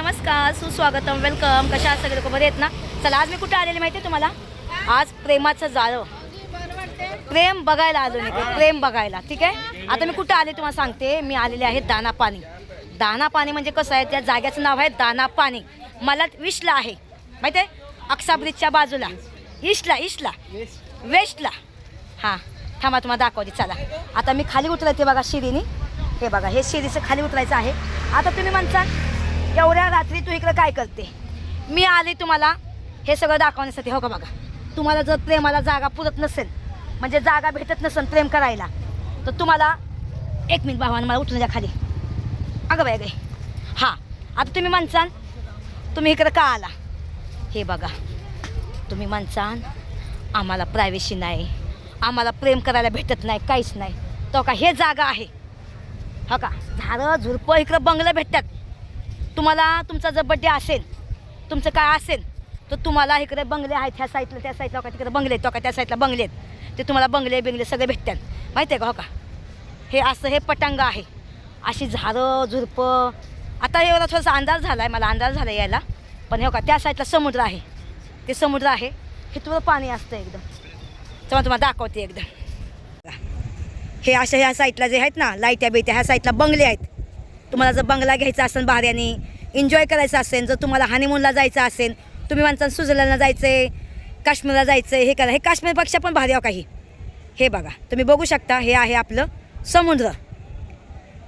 नमस्कार, सुस्वागतम, वेलकम. कशा आहात सगळे लोक? बरे आहेत ना? चला, आज मी कुठे आलेले माहिती आहे तुम्हाला? आज प्रेमाचं जाळं, प्रेम बघायला आलो नाही, प्रेम बघायला. ठीक आहे, आता मी कुठे आले तुम्हाला सांगते. मी आलेले आहे दानापानी. दानापानी म्हणजे कसं आहे, त्या जाग्याचं नाव आहे दानापानी. मला विशला आहे माहिती आहे, अक्सा ब्रिजच्या बाजूला. ईस्टला वेस्टला. हां, थांबा तुम्हाला दाखवते. चला, आता मी खाली उतरते बघा शिडीने. हे बघा, हे शिडीचं खाली उतरायचं आहे. आता तुम्ही म्हणसाल एवढ्या रात्री तू इकडं काय करते? मी आले तुम्हाला हे सगळं दाखवण्यासाठी. हो का बघा, तुम्हाला जर प्रेमाला जागा पुरत नसेल, म्हणजे जागा भेटत नसेल प्रेम करायला, तर तुम्हाला एक मिनिट भावानं मला उठून द्या खाली. अगं बाय गे. हां, आता तुम्ही म्हणसाल तुम्ही इकडं का आला? हे बघा, तुम्ही म्हणसाल आम्हाला प्रायव्हसी नाही, आम्हाला प्रेम करायला भेटत नाही, काहीच नाही. तो का हे जागा आहे. हो का, झाडं झुडपं इकडं बंगलं भेटतात. तुम्हाला तुमचा जर बड्डे असेल, तुमचं काय असेल, तर तुम्हाला इकडे बंगले आहेत. ह्या साईडला त्या साईडला का तिकडे बंगले आहेत, तो का त्या साईडला बंगले आहेत. ते तुम्हाला बंगले सगळे भेटतात माहिती आहे का? हो का, हे असं हे पटांग आहे, अशी झाडं झुडपं. आता एवढा थोडासा अंदाज झाला आहे, मला अंदाज झाला यायला. पण हे का त्या साईडला समुद्र आहे, ते समुद्र आहे. हे तुला पाणी असतं एकदम. तेव्हा तुम्हाला दाखवते एकदम. हे अशा ह्या साईडला जे आहेत ना लाईट्या बेट्या, ह्या साईडला बंगले आहेत. तुम्हाला जर बंगला घ्यायचा असेल भाड्याने, एन्जॉय करायचं असेल, जर तुम्हाला हनीमूनला जायचं असेल, तुम्ही म्हणता स्वित्झर्लंडला जायचं आहे, काश्मीरला जायचं आहे, हे करा. हे काश्मीरपेक्षा पण भारी आहे काही. हे बघा, तुम्ही बघू शकता, हे आहे आपलं समुद्र.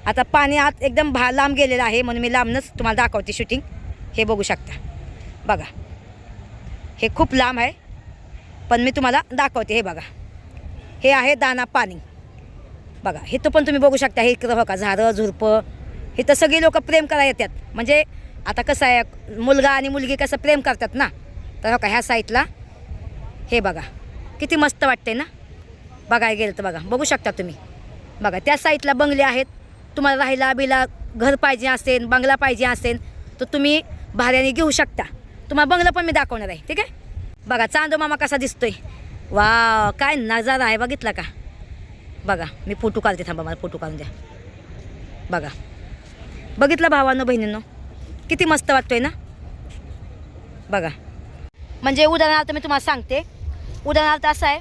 आता पाणी आत एकदम लांब गेलेलं आहे, म्हणून मी लांबनंच तुम्हाला दाखवते शूटिंग. हे बघू शकता बघा, हे खूप लांब आहे, पण मी तुम्हाला दाखवते. हे बघा, हे आहे दानापानी. बघा, हे तर पण तुम्ही बघू शकता. हे इकडं बघा, झाडं झुडपं. हे तर सगळी लोक प्रेम करायला येतात. म्हणजे आता कसं आहे, मुलगा आणि मुलगी कसं प्रेम करतात ना, तर बघा ह्या साईडला हे बघा, किती मस्त वाटते ना बघायला गेलं तर. बघा, बघू शकता तुम्ही. बघा, त्या साईडला बंगले आहेत. तुम्हाला राहायला बिला घर पाहिजे असेल, बंगला पाहिजे असेल, तर तुम्ही भाड्याने घेऊ शकता. तुम्हाला बंगला पण मी दाखवणार आहे. ठीक आहे, बघा चांदो मामा कसा दिसतोय. वा, काय नजारा आहे, बघितला का? बघा, मी फोटो काढते, थांबा मला फोटो काढून द्या. बघा, बघितलं भावांनो बहिणींनो, किती मस्त वाटतोय ना. बघा, म्हणजे उदाहरणार्थ मी तुम्हाला सांगते. उदाहरणार्थ असं आहे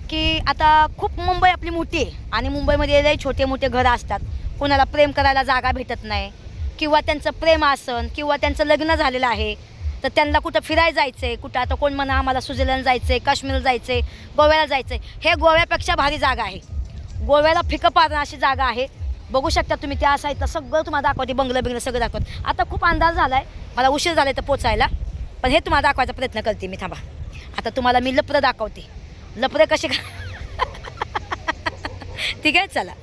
की आता खूप मुंबई आपली मोठी आहे, आणि मुंबईमध्ये लई छोटे मोठे घरं असतात. कोणाला प्रेम करायला जागा भेटत नाही, किंवा त्यांचं प्रेम असन, किंवा त्यांचं लग्न झालेलं आहे, तर त्यांना कुठं फिरायला जायचं आहे. कुठं आता कोण म्हणा आम्हाला स्वित्झर्लंड जायचं आहे, काश्मीरला जायचं आहे, गोव्याला जायचं आहे. हे गोव्यापेक्षा भारी जागा आहे. गोव्याला फिकं पारणं अशी जागा आहे. बघू शकता तुम्ही, त्या साईडला सगळं तुम्हाला दाखवते, बंगलं सगळं दाखवत. आता खूप अंदाज झाला आहे, मला उशीर झाला आहे तर पोचायला, पण हे तुम्हाला दाखवायचा प्रयत्न करते मी. थांबा, आता तुम्हाला मी लपरं दाखवते. लपरे कसे ठीक आहे, चला.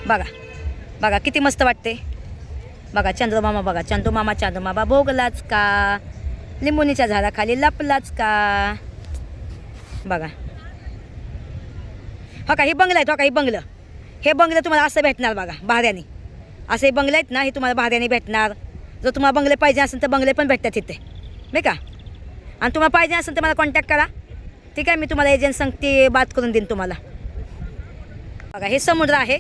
बघा बघा, किती मस्त वाटते. बघा चंद्रमामा, बघा चंद्रमामा भोगलाच का, लिंबुनीच्या झाडाखाली लपलाच का. बघा, हो का, हे बंगलं आहेत. हो का, हे बंगलं, हे बंगले तुम्हाला असं भेटणार बघा भाड्याने. असे बंगले आहेत ना, हे तुम्हाला भाड्याने भेटणार. जर तुम्हाला बंगले पाहिजे असेल तर बंगले पण भेटतात तिथे, नाही का? आणि तुम्हाला पाहिजे असेल तर मला कॉन्टॅक्ट करा. ठीक आहे, मी तुम्हाला एजंट सांगते, बात करून देईन तुम्हाला. बघा, हे समुद्र आहे.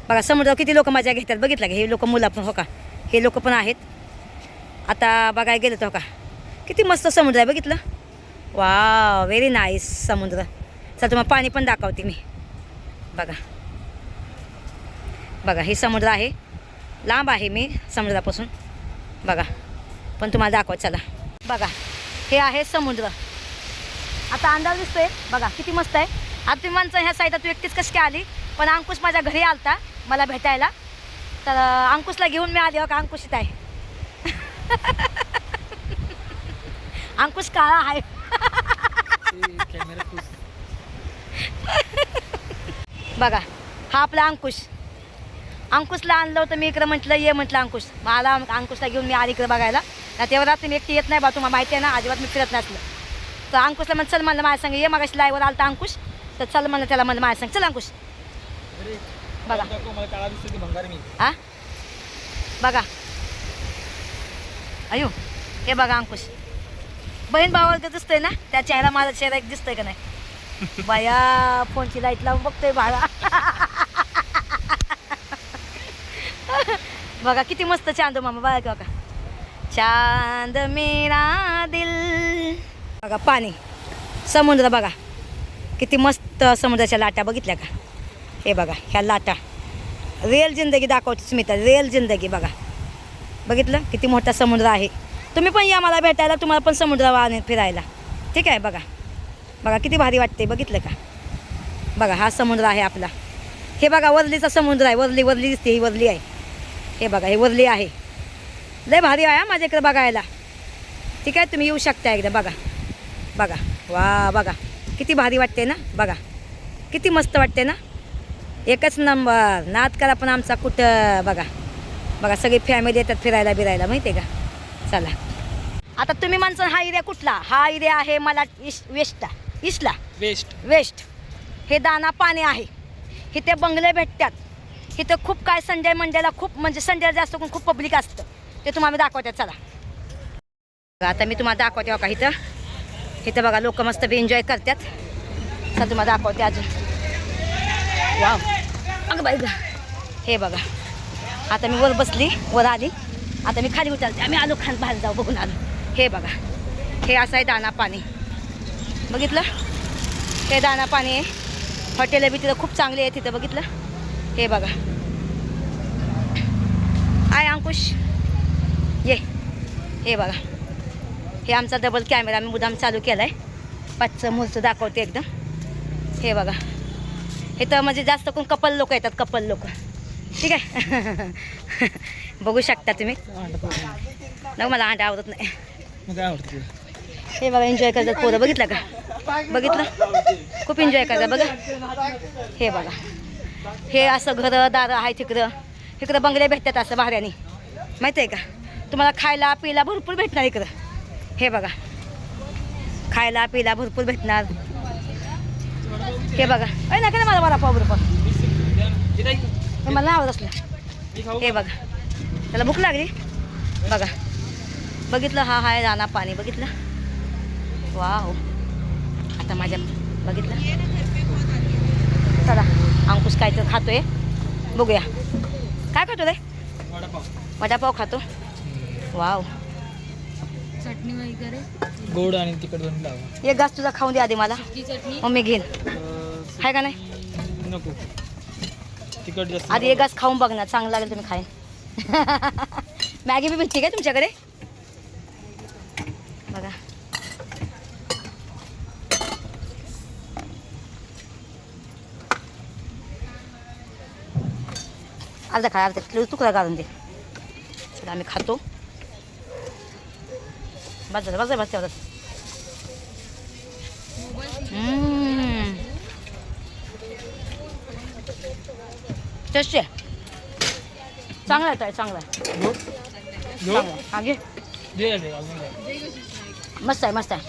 बघा, समुद्रावर किती लोक मजा घेतात, बघितलं का? हे लोक मुलं पण, हो का, हे लोक पण आहेत. आता बघायला गेलं तर हो का, किती मस्त समुद्र आहे, बघितलं? वा, व्हेरी नाईस समुद्र. चल तुम्हाला पाणी पण दाखवते मी. बघा बघा, हे समुद्र आहे. लांब आहे मी समुद्रापासून, बघा, पण तुम्हाला दाखवत. चला, बघा, हे आहे समुद्र. आता अंदाज दिसतोय बघा, किती मस्त आहे. आता तुम्ही माणसं ह्या साईडला तू एकटीच कशी काय आली? पण अंकुश माझ्या घरी आलता मला भेटायला, तर अंकुशला घेऊन मी आली. हो का, अंकुश इथं आहे. अंकुश काळा आहे. बघा, हा आपला अंकुश. अंकुशला आणलं होतं मी इकडं, म्हटलं ये म्हटलं अंकुश. मला अंकुशला घेऊन मी आली इकडं बघायला. तेव्हा तुम्ही एकटी येत नाही बा, तुम्हाला माहिती आहे ना, अजिबात मी फिरत नसलं. तर अंकुशला म्हणलं चल, म्हणलं माझ्या सांग ये. मग अशी लाईव्हवर आलता अंकुश, तर चल म्हणलं त्याला, म्हणलं माझ्या सांग चल अंकुश. बघा हा, बघा अयो, हे बघा अंकुश. बहीण भावाला दिसतंय ना, त्या चेहरा माझा चेहरा एक दिसतोय का नाही? बाया, फोनची लाईट लावून बघतोय बाळा. बघा किती मस्त चांदो मामा, बघा का चांद मेरा दिल. बघा पाणी, समुद्र बघा किती मस्त. समुद्राच्या लाटा बघितल्या का? हे बघा ह्या लाटा. रिअल जिंदगी दाखवते स्मिता, रिअल जिंदगी. बघा बघितलं किती मोठा समुद्र आहे. तुम्ही पण या मला भेटायला, तुम्हाला पण समुद्रावर फिरायला. ठीक आहे. बघा बघा किती भारी वाटते. बघितलं का? बघा हा समुद्र आहे आपला. हे बघा वरलीचा समुद्र आहे. वरली दिसते, ही वरली आहे. हे बघा हे वरली आहे. लय भारी आहे माझ्या इकडे बघायला. ठीक आहे, तुम्ही येऊ शकता एकदा. बघा बघा वा, बघा किती भारी वाटते ना. बघा किती मस्त वाटते ना. एकच नंबर. नाद करा पण आमचा कुठं. बघा बघा सगळी फॅमिली येतात फिरायला बिरायला, माहिती आहे का? चला आता तुम्ही म्हणसान हा एरिया कुठला? हा एरिया आहे मला वेस्ट. हे दाना पाणी आहे. इथे बंगले भेटतात. इथं खूप काय संडे मंडेला खूप, म्हणजे संडेला जास्त करून खूप पब्लिक असतं. ते तुम्हाला दाखवतात. चला आता मी तुम्हाला दाखवते. बघा इथं बघा लोक मस्त बी एन्जॉय करतात. चला तुम्हाला दाखवते अजून. वाव अगं बाई गा. हे बघा आता मी वर बसली, वर आली. आता मी खाली उतरते. आम्ही आलो खाली, बाहेर जाऊ बघून आलो. हे बघा हे असं आहे दाना पाणी. बघितलं हे दाना पाणी आहे. हॉटेल बी तिथं खूप चांगली आहे तिथं. बघितलं हे बघा. आय अंकुश ये. हे बघा हे आमचा डबल कॅमेरा मी मुद्दाम चालू केला आहे. पाचचं मूर्त दाखवते एकदम. हे बघा हे तर म्हणजे जास्त करून कपल लोक येतात. कपल लोक. ठीक आहे. बघू शकता तुम्ही. नाही मला अंडा आवडत नाही. हे बघा एन्जॉय करतात पोरं. बघितलं का? बघितलं खूप एन्जॉय करतात. बघा हे बघा हे असं घरं दारं आहे इकडं बंगले भेटतात असं भाड्याने. माहिती आहे का? तुम्हाला खायला पियला भरपूर भेटणार इकडं. हे बघा खायला पियला भरपूर भेटणार. हे बघा अय नका ना मला वडापाव बरोबर. हे मला आवडत असलं. हे बघा त्याला भूक लागली. बघा बघितलं हा आहे दाना पाणी. बघितलं वाव. आता माझ्या बघितलं. चला अंकुश काय तर खातोय. बघूया काय खातो रे? वडापाव खातो. वाव. चटणी वगैरे गोड आणि तिखट दोन्ही लावा. एक घास तुझा खाऊन दे आधी मला. मग मी घेईन. आहे का नाही? नको तिखट जास्त. आधी एक घास खाऊन बघ ना, चांगलं लागेल तुम्ही खाईन. मॅगी बी भेटते काय तुमच्याकडे? बघा अर्धा खा, अर्धा तुकडा काढून दे. चला आम्ही खातो. बस तेवढंच. टेस्टी आहे. चांगला आहे. चांगला आहे. हा घे. मस्त आहे. मस्त आहे.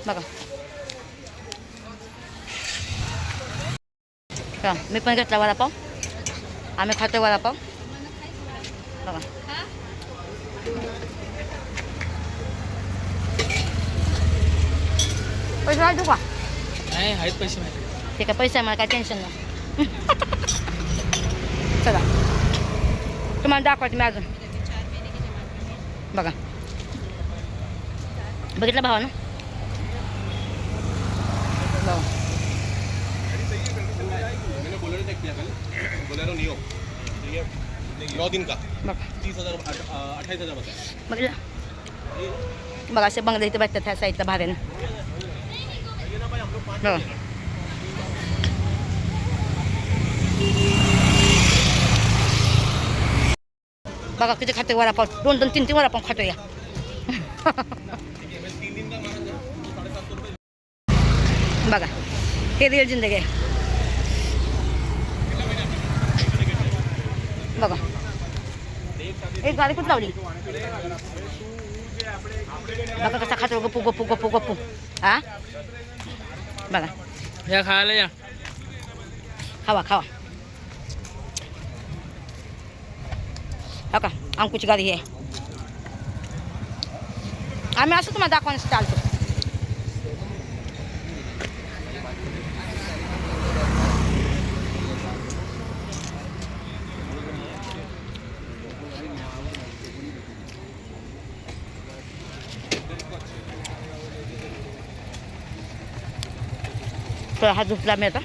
बघा का मी पण घेतला वडापाव. आम्ही खातो वडापाव. बघा पैसे वाटू का? नाही आहेत पैसे नाही. ठीक आहे पैसे आहे मला काय टेन्शन नाही. चला तुम्हाला दाखवते मी अजून. बघा बघितलं भावानं. बघा बघितलं. बघा असे बंगले इथे भेटतात ह्या साईडला भाड्यानं. बघा बघा किती खाते वडापाव. 2-2, 3-3 वडापाव खातो या. बघा हे रिअल जिंदगी आहे. बघा एक गाडी कुठं लावली. बघा कसा खातो. गप्पू गप्पू गप्पू गप्पू. हा बघा या खायला या. खावा खावा. हो का अंकुची गाडी आहे. आम्ही असं तुम्हाला दाखवण्यास चालतो. थोडा हात धुतला मी आता,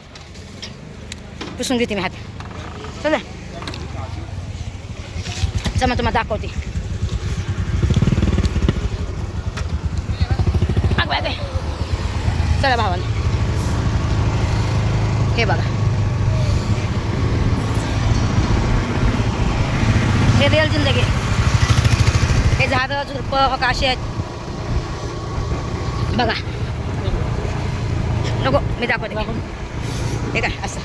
पुसून घेते मी हात. चला चला तुम्हाला दाखवते. चला भावाला, हे बघा, हे रिअल जिंदगी. हे झाडं झुडपं असे आहेत बघा. नको मी दाखवते. हे काय असं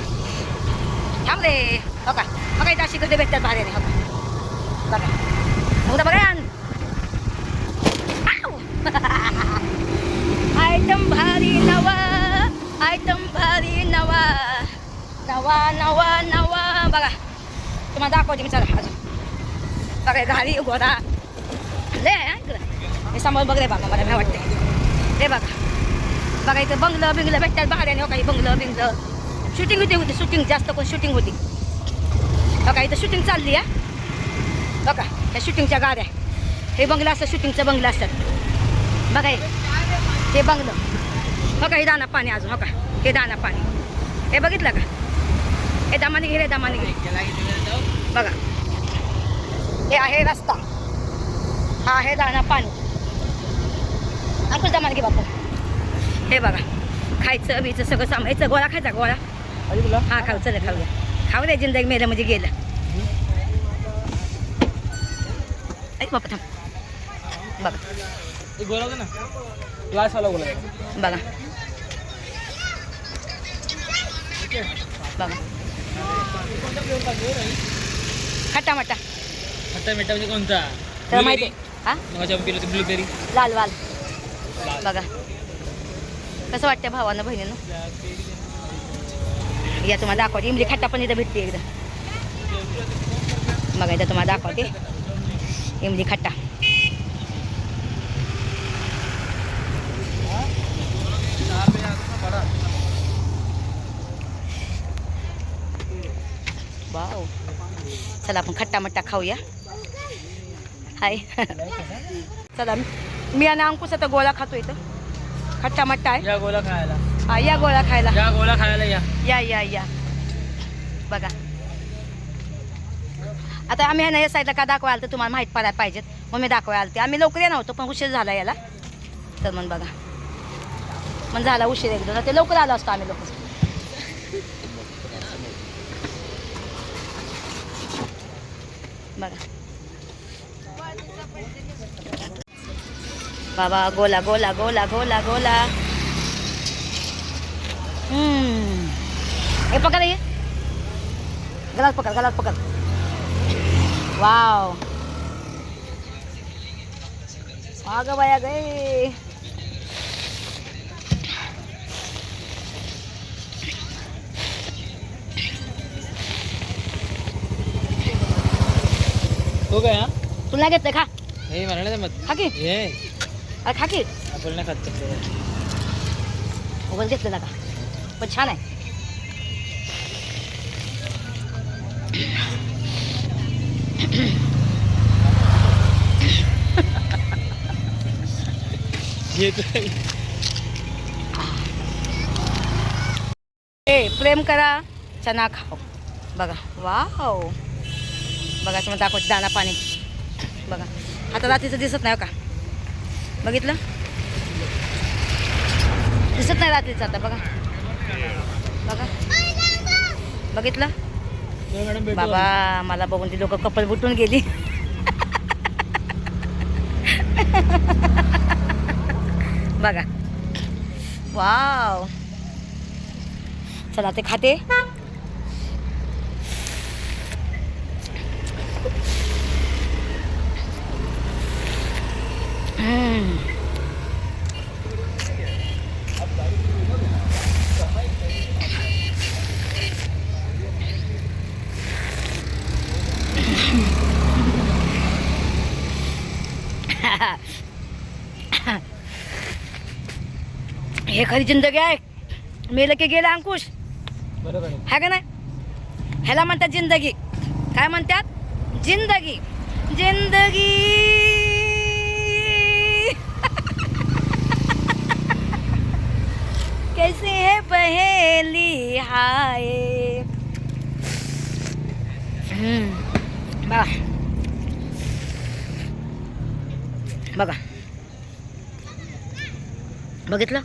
थांब रे. हो का, बघा इथं अशी गर्दी भेटतात भाड्याने. हो का बघा, उद्या बघा. आयटम भारी नवा, आयटम भारी नवा, नवा नवा नवा. बघा तुम्हाला दाखवते मी. चला अजून बघा, घारी घोडा ले हे समोर बघ रे बाबा, मला काय वाटते. हे बघा बघा, इथे बंगलं बिंगलं भेटतात भाड्याने. हो काही बंगलं बिंगलं. शूटिंग होती शूटिंग, जास्त कोण शूटिंग होती. बघा इथं शूटिंग चालली आहे बघा. ह्या शूटिंगच्या गाड्या, हे बंगलं असतं, शूटिंगचं बंगलं असतात बघा. हे बंगलं हो का. हे दाना पाणी अजून. हो का, हे दाना पाणी. हे बघितलं का, हे दामाने घे रे, दामाने घे बघा. हे आहे रस्ता, हा आहे दाना पाणी. अंकुश दामाने घे बापू. हे बघा, खायचं बीचं सगळं सामायचं. गोळा खायचा, गोळा. हा खाऊ, चल खाऊया. खाऊ दे, जिंदगी मेलं म्हणजे गेलं. ऐक बापा थांब बघा. गोळा ना, ग्लासवाला गोळा बघा बघा. खट्टा मट्टा. खट्टा मिठा म्हणजे कोणता? तर माहिती हा, ब्लूबेरी लाल वाल. बघा कसं वाटतं भावानं बहिणीनं. या तुम्हाला दाखवते. इमली खट्टा पण इथं भेटते एकदा बघा. इथं तुम्हाला दाखवते इमली खट्टा. वाव. चला आपण खट्टा मट्टा खाऊया. हाय चला, मी आणि अंकुश आता गोळा खातो. इथं खट्टा मट्टा आहे. या गोळा खायला. हा या गोळा खायला. या गोळा खायला या या या या बघा. आता आम्ही ह्या साईडला का दाखवायला तर तुम्हाला माहीत पडायला पाहिजेत मग मी दाखवायला. ते आम्ही लवकर येणार होतो पण उशीर झाला याला. तर मग बघा, मग झाला उशीर एकदम. ते लवकर आलो असतो आम्ही लोक. बघा बाबा, गोला गोला गोला गोला गोला. हे पकड, ये गलास पकड, गलास पकड. वाव, अगं बाया गे. हो काय हा? तुला घेतलं खा. हे मला नाही जमत. खा की. हे अरे खा की. आपण नाही खात. उगाच घेतलं का, पण छान आहे. ए प्रेम करा, चना खाओ. बघा वाव. बघा तुम्हाला दाखवते दाना पाणी. बघा आता रात्रीचं दिसत नाही का, बघितलं दिसत नाही रात्रीचं आता. बघा बघा बघितलं बाबा. मला बघून ती लोक कपल बुटून गेली. बघा वाव. चला ते खाते. हे खरी जिंदगी आहे. मेलं की गेलं अंकुश, बरोबर है का नाही. ह्याला म्हणतात जिंदगी. काय म्हणतात? जिंदगी. जिंदगी. कैसी है पहेली हाय. बघा बघा बघितलं.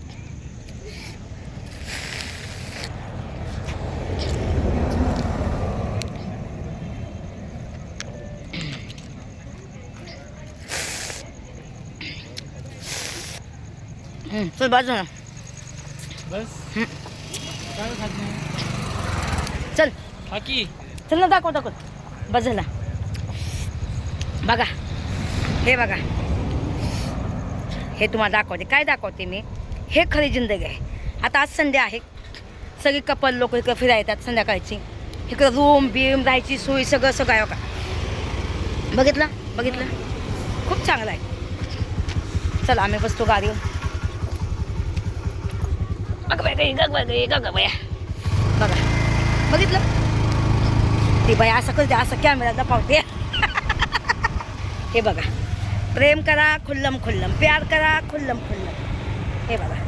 चल बाजू ना. बस काय खात नाही. चल हा की चल ना दाखव बस झाला. बघा हे बघा हे तुम्हाला दाखवते. काय दाखवते मी हे खरी जिंदगी आहे. आता आज संडे आहे. सगळी कपल लोक इकडं फिरायला येतात संध्याकाळची. इकडं रूम बीम राहायची सोयी सगळं सगळं आहे का. बघितलं खूप चांगलं आहे. चला आम्ही बसतो गाडीवर. बघा बघा बघितलं. ती बाई असं करते असं कॅमेरा दाखवते. हे बघा प्रेम करा खुल्लम खुल्लम प्यार करा खुल्लम खुल्लम. हे बघा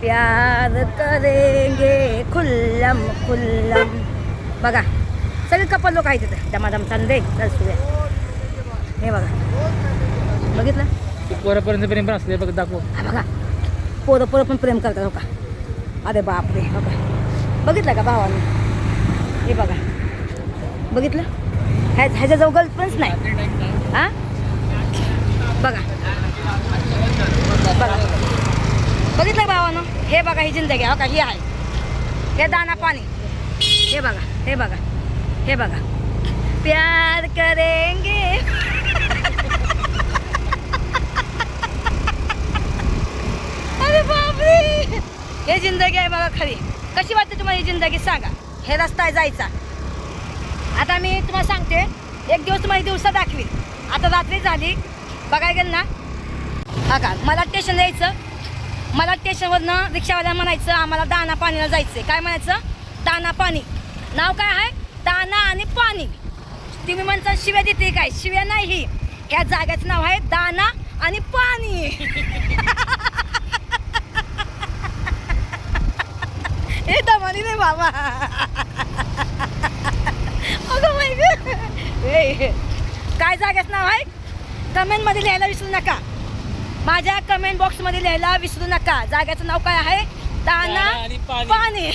प्यार करेंगे खुल्लम खुल्लम. बघा सगळे कपल लोक आहेत तिथं दमादम चांदे सुद्या. हे बघा बघितलं. पोरापर्यंत प्रेम पण असले बघ दाखव. हा बघा पोरं पण प्रेम करतात हो का. अरे बापरे बघा बघितलं का भावाने. हे बघा बघितलं. ह्याच्याजवळ गर्लफ्रेंड्स नाही. हां बघा बघितलं भावानं. हे बघा ही जिंदगी हो का. ही आहे हे दाना पाणी. हे बघा प्यार करेंगे. अरे बापरे हे जिंदगी आहे बघा खरी. कशी वाटते तुम्हाला ही जिंदगी सांगा. हे रस्ता आहे जायचा. आता मी तुम्हाला सांगते एक दिवस तुम्हाला दिवसा दाखवी. आता रात्री झाली बघायला गेलं ना. हा का मला स्टेशनला यायचं. मला स्टेशनवरनं रिक्षावाल्याला म्हणायचं आम्हाला दाना पाणीला जायचं. काय म्हणायचं दाना पाणी. नाव काय आहे दाना आणि पाणी. तुम्ही म्हणता शिव्या देते काय. शिव्या नाही. ह्या जागेचं नाव आहे दाना आणि पाणी. हे दमानी नाही बाबा. अगं माय गं. काय जागेचं नाव आहे कमेंटमध्ये लिहायला विसरू नका. माझ्या कमेंट बॉक्समध्ये लिहायला विसरू नका. जागेचं नाव काय आहे दाना आणि पाणी.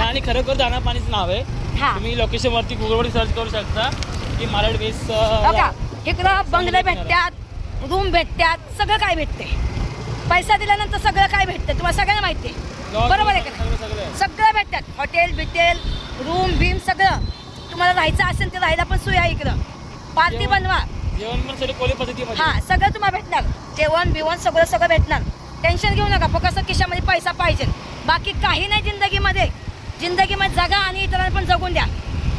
आणि खरोखर दाना पाणीच नाव आहे. हा तुम्ही लोकेशन वरती गुगलवर सर्च करू शकता की मालाड बेस. बघा इकडं बंगले भेटतात रूम भेटतात सगळं काय भेटते. पैसा दिल्यानंतर सगळं काय भेटतं तुम्हाला सगळ्यांना माहिती आहे. बरोबर आहे का. सगळं भेटतात. हॉटेल बिटेल रूम बीम सगळं. तुम्हाला राहायचं असेल तर राहायला पण सोय आहे इकडं. पार्टी बनवा. जेवण पण सगळं कोळी पद्धतीमध्ये. हां सगळं तुम्हाला भेटणार. जेवण बिवण सगळं भेटणार. टेन्शन घेऊ नका. फक्त खिशामध्ये पैसा पाहिजे. बाकी काही नाही जिंदगीमध्ये. जगा आणि इतरांना पण जगून द्या.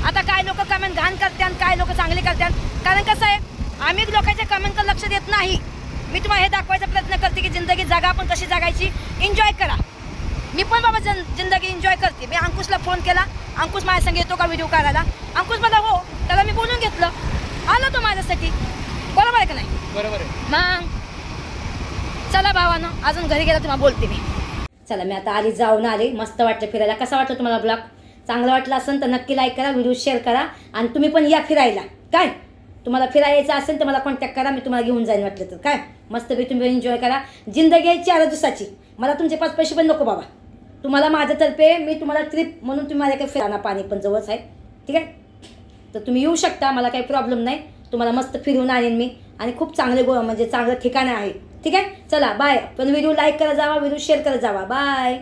आता काय लोक कमेंट घाण करतात काय लोक चांगले करतात. कारण कसं आहे आम्ही लोकांच्या कमेंटकडे लक्ष देत नाही. मी तुम्हाला हे दाखवायचा प्रयत्न करते की जिंदगी जगा आपण कशी जगायची. एन्जॉय करा. मी पण बाबा जिंदगी एन्जॉय करते. मी अंकुशला फोन केला. अंकुश माझ्या संग येतो का व्हिडिओ काढायला. अंकुश मला हो. त्याला मी बोलून घेतलं. आलो तो माझ्यासाठी. बरोबर आहे का नाही. बरोबर आहे. मग चला भावानं अजून घरी गेला तुम्हाला बोलते मी. चला मी आता आली जाऊन आले. मस्त वाटलं फिरायला. कसा वाटलं तुम्हाला ब्लॉग. चांगला वाटला असेल तर नक्की लाईक करा व्हिडिओ शेअर करा. आणि तुम्ही पण या फिरायला. काय तुम्हाला फिरायला यायचं असेल तर मला कॉन्टॅक्ट करा. मी तुम्हाला घेऊन जाईन वाटलं तर. काय मस्तपैकी तुम्ही एन्जॉय करा. जिंदगी आहे 4 दिवसाची. मला तुमचे 5 पैसे पण नको बाबा. तुम्हाला माझ्यातर्फे मी तुम्हाला ट्रिप म्हणून तुम्ही माझ्याकडे फिराना पाणी पण जवळच आहे. ठीक आहे तर तुम्ही येऊ शकता. मला काही प्रॉब्लेम नाही. तुम्हाला मस्त फिरवून आणेन मी. आणि खूप चांगले म्हणजे चांगलं ठिकाणं आहे. ठीक आहे चला बाय. पण व्हिडिओ लाईक करत जावा व्हिडिओ शेअर करत जावा. बाय.